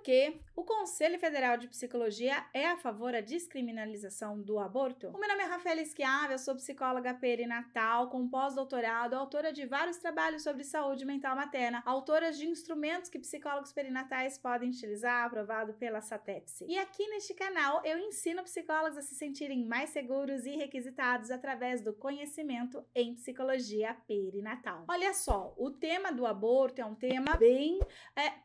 Por que o Conselho Federal de Psicologia é a favor da descriminalização do aborto? O meu nome é Rafaela Schiava, eu sou psicóloga perinatal com pós-doutorado, autora de vários trabalhos sobre saúde mental materna, autora de instrumentos que psicólogos perinatais podem utilizar, aprovado pela SATEPSE. E aqui neste canal eu ensino psicólogos a se sentirem mais seguros e requisitados através do conhecimento em psicologia perinatal. Olha só, o tema do aborto é um tema bem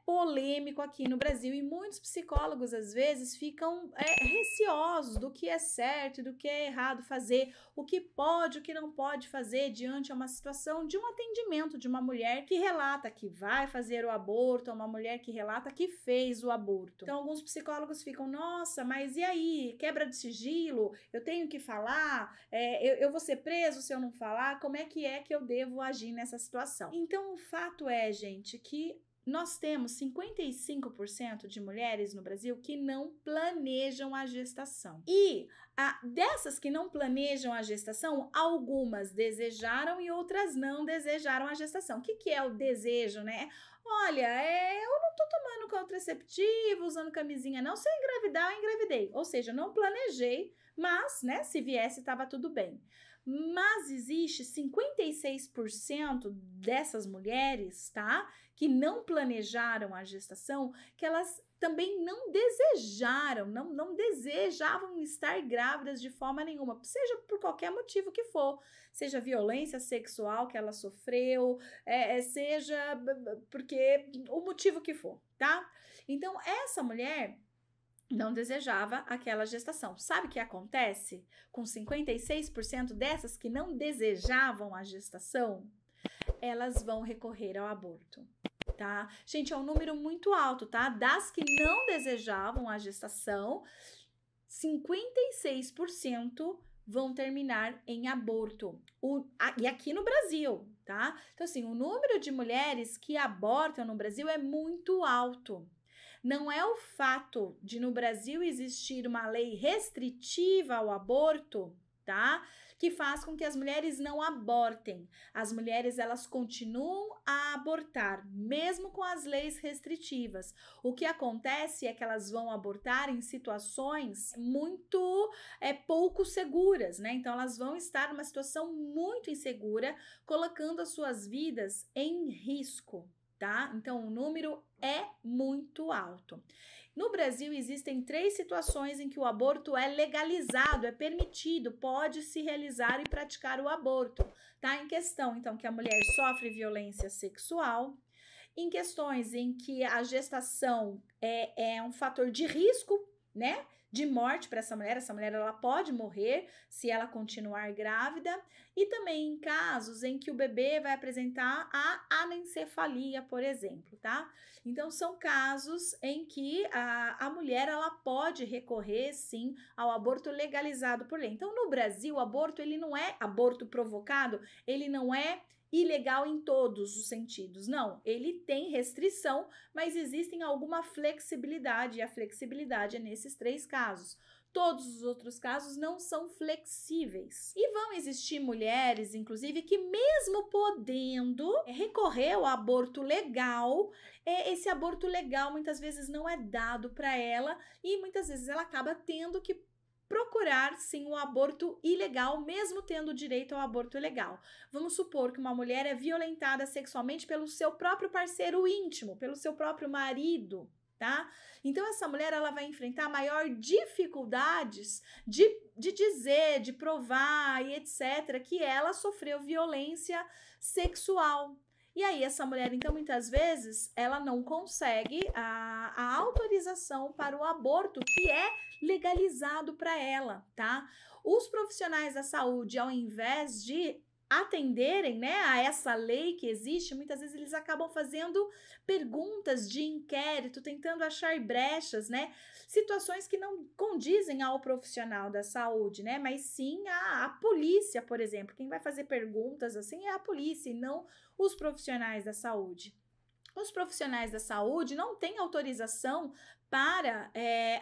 polêmico aqui no Brasil e muitos psicólogos às vezes ficam receosos do que é certo e do que é errado fazer, o que pode, o que não pode fazer diante de uma situação de um atendimento de uma mulher que relata que vai fazer o aborto, ou uma mulher que relata que fez o aborto. Então alguns psicólogos ficam, nossa, mas e aí? Quebra de sigilo? Eu tenho que falar? Eu vou ser preso se eu não falar? Como é que eu devo agir nessa situação? Então o fato é, gente, que nós temos 55% de mulheres no Brasil que não planejam a gestação. E dessas que não planejam a gestação, algumas desejaram e outras não desejaram a gestação. O que é o desejo, né? Olha, eu não tô tomando contraceptivo, usando camisinha não, se eu engravidar, eu engravidei. Ou seja, não planejei, mas, né, se viesse, tava tudo bem. Mas existe 56% dessas mulheres, tá, que não planejaram a gestação, que elas também não desejaram, não desejavam estar grávidas de forma nenhuma, seja por qualquer motivo que for, seja violência sexual que ela sofreu, seja porque o motivo que for, tá? Então, essa mulher não desejava aquela gestação. Sabe o que acontece com 56% dessas que não desejavam a gestação? Elas vão recorrer ao aborto, tá? Gente, é um número muito alto, tá? Das que não desejavam a gestação, 56% vão terminar em aborto. E aqui no Brasil, tá? Então, assim, o número de mulheres que abortam no Brasil é muito alto. Não é o fato de no Brasil existir uma lei restritiva ao aborto, tá? Que faz com que as mulheres não abortem. As mulheres, elas continuam a abortar, mesmo com as leis restritivas. O que acontece é que elas vão abortar em situações muito pouco seguras, né? Então, elas vão estar numa situação muito insegura, colocando as suas vidas em risco, tá? Então, o número é muito alto. No Brasil, existem 3 situações em que o aborto é legalizado, é permitido, pode se realizar e praticar o aborto, tá? Em questão, então, que a mulher sofre violência sexual, em questões em que a gestação é um fator de risco, né, de morte para essa mulher ela pode morrer se ela continuar grávida, e também em casos em que o bebê vai apresentar a anencefalia, por exemplo, tá? Então são casos em que a mulher ela pode recorrer sim ao aborto legalizado por lei. Então no Brasil o aborto ele não é aborto provocado, ele não é ilegal em todos os sentidos, não, ele tem restrição, mas existem alguma flexibilidade, e a flexibilidade é nesses 3 casos. Todos os outros casos não são flexíveis. E vão existir mulheres, inclusive, que mesmo podendo recorrer ao aborto legal, esse aborto legal muitas vezes não é dado para ela e muitas vezes ela acaba tendo que procurar sim o aborto ilegal, mesmo tendo direito ao aborto legal. Vamos supor que uma mulher é violentada sexualmente pelo seu próprio parceiro íntimo, pelo seu próprio marido, tá? Então essa mulher ela vai enfrentar maior dificuldades de dizer, de provar e etc, que ela sofreu violência sexual. E aí essa mulher, então, muitas vezes, ela não consegue a autorização para o aborto, que é legalizado para ela, tá? Os profissionais da saúde, ao invés de atenderem, né, a essa lei que existe, muitas vezes eles acabam fazendo perguntas de inquérito, tentando achar brechas, né, situações que não condizem ao profissional da saúde, né, mas sim a polícia, por exemplo. Quem vai fazer perguntas assim é a polícia e não os profissionais da saúde. Os profissionais da saúde não têm autorização para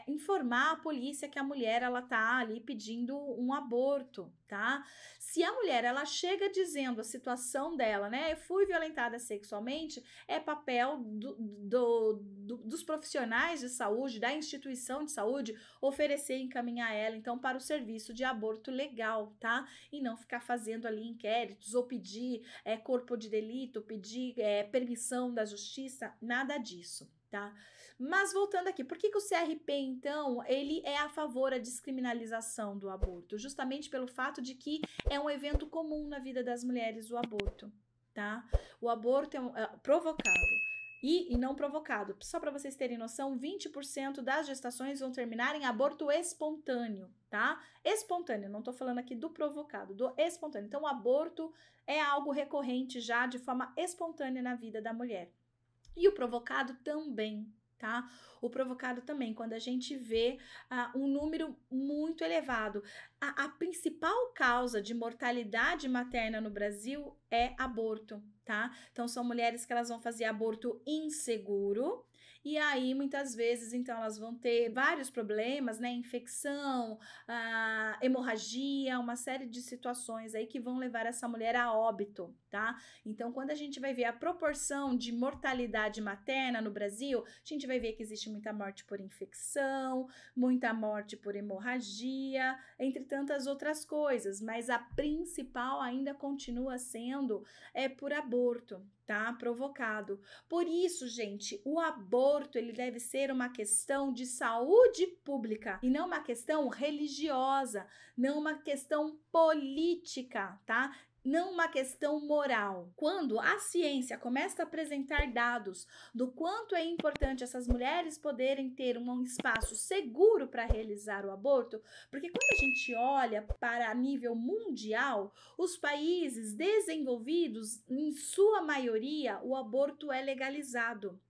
informar a polícia que a mulher ela tá ali pedindo um aborto, tá? Se a mulher ela chega dizendo a situação dela, né? Eu fui violentada sexualmente, é papel dos profissionais de saúde, da instituição de saúde, oferecer e encaminhar ela, então, para o serviço de aborto legal, tá? E não ficar fazendo ali inquéritos ou pedir corpo de delito, pedir permissão da justiça, nada disso, tá? Mas voltando aqui, por que o CRP, então, ele é a favor da descriminalização do aborto? Justamente pelo fato de que é um evento comum na vida das mulheres, o aborto, tá? O aborto é provocado. E não provocado. Só para vocês terem noção, 20% das gestações vão terminar em aborto espontâneo, tá? Espontâneo, não tô falando aqui do provocado, do espontâneo. Então, o aborto é algo recorrente já de forma espontânea na vida da mulher. E o provocado também, tá? O provocado também, quando a gente vê um número muito elevado. A principal causa de mortalidade materna no Brasil é aborto, tá? Então, são mulheres que elas vão fazer aborto inseguro, e aí, muitas vezes, então, elas vão ter vários problemas, né? Infecção, hemorragia, uma série de situações aí que vão levar essa mulher a óbito, tá? Então, quando a gente vai ver a proporção de mortalidade materna no Brasil, a gente vai ver que existe muita morte por infecção, muita morte por hemorragia, entre tantas outras coisas, mas a principal ainda continua sendo por aborto, tá? Provocado. Por isso, gente, o aborto ele deve ser uma questão de saúde pública e não uma questão religiosa, não uma questão política, tá? Não uma questão moral. Quando a ciência começa a apresentar dados do quanto é importante essas mulheres poderem ter um espaço seguro para realizar o aborto, porque quando a gente olha para nível mundial, os países desenvolvidos, em sua maioria, o aborto é legalizado.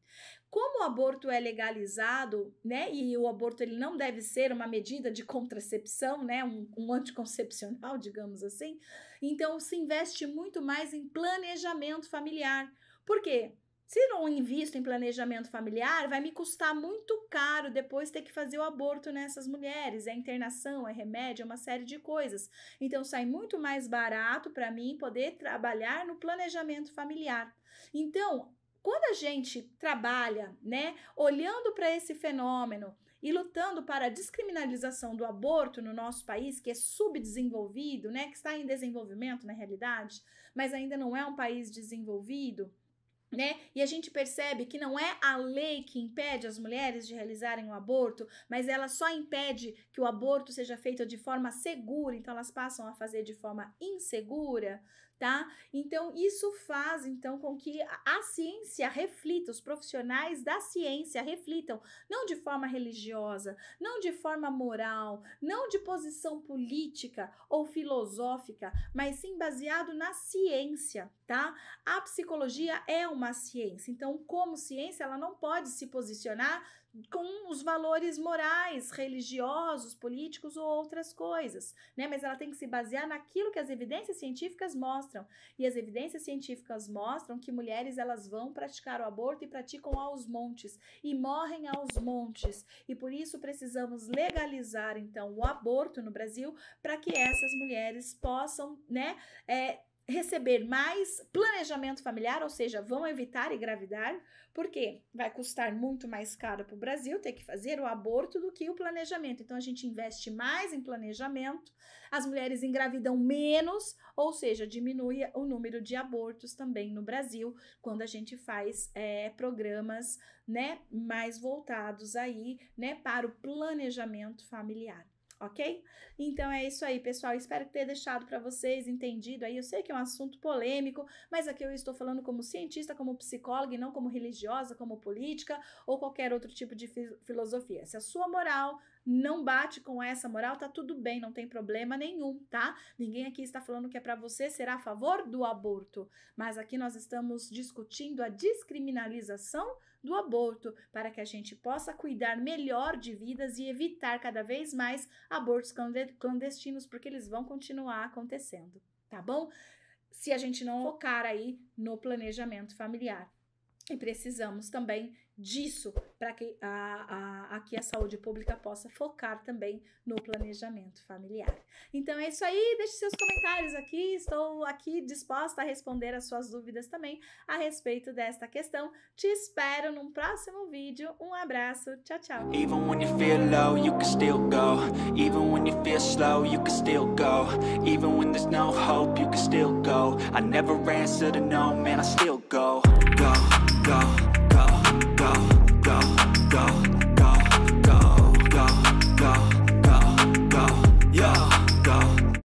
Como o aborto é legalizado, né, e o aborto ele não deve ser uma medida de contracepção, né, um anticoncepcional, digamos assim, então se investe muito mais em planejamento familiar. Por quê? Se não invisto em planejamento familiar, vai me custar muito caro depois ter que fazer o aborto nessas mulheres. É internação, é remédio, é uma série de coisas. Então, sai muito mais barato para mim poder trabalhar no planejamento familiar. Então, quando a gente trabalha, né, olhando para esse fenômeno e lutando para a descriminalização do aborto no nosso país, que é subdesenvolvido, né, que está em desenvolvimento na realidade, mas ainda não é um país desenvolvido, né? E a gente percebe que não é a lei que impede as mulheres de realizarem o aborto, mas ela só impede que o aborto seja feito de forma segura, então elas passam a fazer de forma insegura, tá? Então isso faz então com que a ciência reflita, os profissionais da ciência reflitam, não de forma religiosa, não de forma moral, não de posição política ou filosófica, mas sim baseado na ciência, tá? A psicologia é uma ciência, então, como ciência, ela não pode se posicionar com os valores morais, religiosos, políticos ou outras coisas, né? Mas ela tem que se basear naquilo que as evidências científicas mostram. E as evidências científicas mostram que mulheres elas vão praticar o aborto e praticam aos montes e morrem aos montes. E por isso precisamos legalizar então o aborto no Brasil para que essas mulheres possam, né, receber mais planejamento familiar, ou seja, vão evitar engravidar, porque vai custar muito mais caro para o Brasil ter que fazer o aborto do que o planejamento. Então, a gente investe mais em planejamento, as mulheres engravidam menos, ou seja, diminui o número de abortos também no Brasil, quando a gente faz programas, né, mais voltados aí, né, para o planejamento familiar. Ok? Então é isso aí, pessoal. Espero ter deixado para vocês entendido aí. Eu sei que é um assunto polêmico, mas aqui eu estou falando como cientista, como psicóloga e não como religiosa, como política ou qualquer outro tipo de filosofia. Se a sua moral não bate com essa moral, tá tudo bem, não tem problema nenhum, tá? Ninguém aqui está falando que é para você ser a favor do aborto, mas aqui nós estamos discutindo a descriminalização do aborto, para que a gente possa cuidar melhor de vidas e evitar cada vez mais abortos clandestinos, porque eles vão continuar acontecendo, tá bom? Se a gente não focar aí no planejamento familiar. E precisamos também disso para que aqui a saúde pública possa focar também no planejamento familiar. Então é isso aí, deixe seus comentários aqui, estou aqui disposta a responder as suas dúvidas também a respeito desta questão. Te espero num próximo vídeo. Um abraço, tchau, tchau. Even when you feel low, you can still go. Even when you feel slow, you can still go. Even when there's no hope, you can still go. I never answer to no, man, I still go.